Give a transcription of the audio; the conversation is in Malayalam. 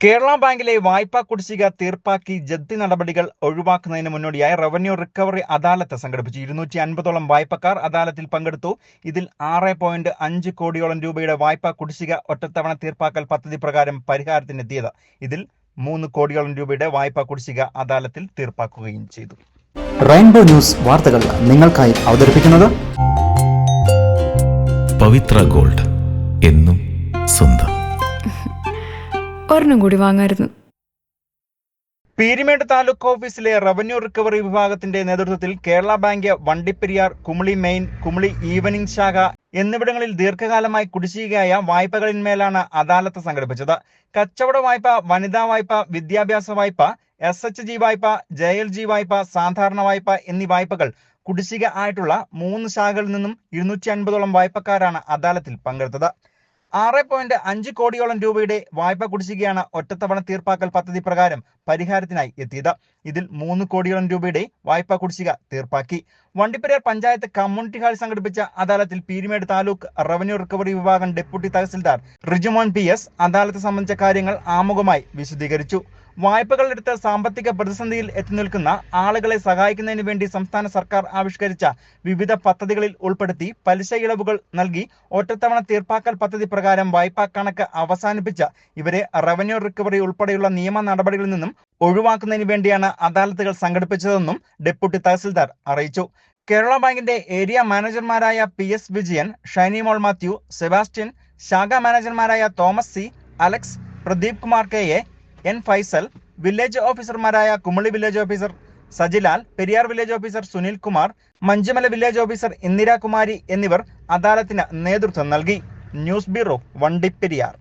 കേരള ബാങ്കിലെ വായ്പാ കുടിശ്ശിക തീർപ്പാക്കി ജപ്തി നടപടികൾ ഒഴിവാക്കുന്നതിന് മുന്നോടിയായി റവന്യൂ റിക്കവറി അദാലത്ത് സംഘടിപ്പിച്ചു. 250ഓളം വായ്പക്കാർ അദാലത്തിൽ പങ്കെടുത്തു. ഇതിൽ 6.5 കോടിയോളം രൂപയുടെ വായ്പാ കുടിശ്ശിക ഒറ്റത്തവണ തീർപ്പാക്കൽ പദ്ധതി പ്രകാരം പരിഹാരത്തിനെത്തിയത്. ഇതിൽ 3 കോടിയോളം രൂപയുടെ വായ്പാ കുടിശ്ശിക അദാലത്തിൽ തീർപ്പാക്കുകയും ചെയ്തു. റെയിൻബോ ന്യൂസ് വാർത്തകൾ നിങ്ങൾക്കായി അവതരിപ്പിക്കുന്നത് പവിത്ര ഗോൾഡ്, എന്നും സ്വന്തം. ഒരെണ്ണം കൂടി വാങ്ങായിരുന്നു. പീരിമേട് താലൂക്ക് ഓഫീസിലെ റവന്യൂ റിക്കവറി വിഭാഗത്തിന്റെ നേതൃത്വത്തിൽ Kerala bank Vandiperiyar, Kumily main, Kumily evening ശാഖ എന്നിവിടങ്ങളിൽ ദീർഘകാലമായി കുടിശ്ശികയായ വായ്പകളിന്മേലാണ് അദാലത്ത് സംഘടിപ്പിച്ചത്. കച്ചവട വായ്പ, വനിതാ വായ്പ, വിദ്യാഭ്യാസ വായ്പ, SHG വായ്പ, JLG വായ്പ, സാധാരണ വായ്പ എന്നീ വായ്പകൾ കുടിശ്ശിക ആയിട്ടുള്ള 3 ശാഖകളിൽ നിന്നും 250ഓളം വായ്പക്കാരാണ് അദാലത്തിൽ പങ്കെടുത്തത്. 6.5 കോടിയോളം രൂപയുടെ വായ്പ കുടിശ്ശികയാണ് ഒറ്റത്തവണ തീർപ്പാക്കൽ പദ്ധതി പ്രകാരം പരിഹാരത്തിനായി എത്തിയത്. ഇതിൽ 3 കോടിയോളം രൂപയുടെ വായ്പ കുടിശ്ശിക തീർപ്പാക്കി. വണ്ടിപ്പെരിയാർ പഞ്ചായത്ത് കമ്മ്യൂണിറ്റി ഹാൾ സംഘടിപ്പിച്ച അദാലത്തിൽ പീരിമേട് താലൂക്ക് റവന്യൂ റിക്കവറി വിഭാഗം ഡെപ്യൂട്ടി തഹസിൽദാർ റിജുമോൻ PS അദാലത്ത് സംബന്ധിച്ച കാര്യങ്ങൾ ആമുഖമായി വിശദീകരിച്ചു. വായ്പകളെടുത്ത് സാമ്പത്തിക പ്രതിസന്ധിയിൽ എത്തി നിൽക്കുന്ന ആളുകളെ സഹായിക്കുന്നതിന് വേണ്ടി സംസ്ഥാന സർക്കാർ ആവിഷ്കരിച്ച വിവിധ പദ്ധതികളിൽ ഉൾപ്പെടുത്തി പലിശ ഇളവുകൾ നൽകി ഒറ്റത്തവണ തീർപ്പാക്കൽ പദ്ധതി പ്രകാരം വായ്പാ കണക്ക് അവസാനിപ്പിച്ച ഇവരെ റവന്യൂ റിക്കവറി ഉൾപ്പെടെയുള്ള നിയമ നടപടികളിൽ നിന്നും ഒഴിവാക്കുന്നതിന് വേണ്ടിയാണ് അദാലത്തുകൾ സംഘടിപ്പിച്ചതെന്നും ഡെപ്യൂട്ടി തഹസിൽദാർ അറിയിച്ചു. കേരള ബാങ്കിന്റെ ഏരിയ മാനേജർമാരായ PS വിജയൻ, ഷൈനി മോൾ മാത്യു, സെബാസ്റ്റ്യൻ, ശാഖാ മാനേജർമാരായ Thomas C, Alex, Pradeep Kumar KA, N Faisal, village ഓഫീസർമാരായ Kumily village officer Sajilal, Periyar village officer Sunil Kumar, Manjumala village officer Indirakumari എന്നിവർ അദാലത്തിന് നേതൃത്വം നൽകി. News bureau, Vandiperiyar.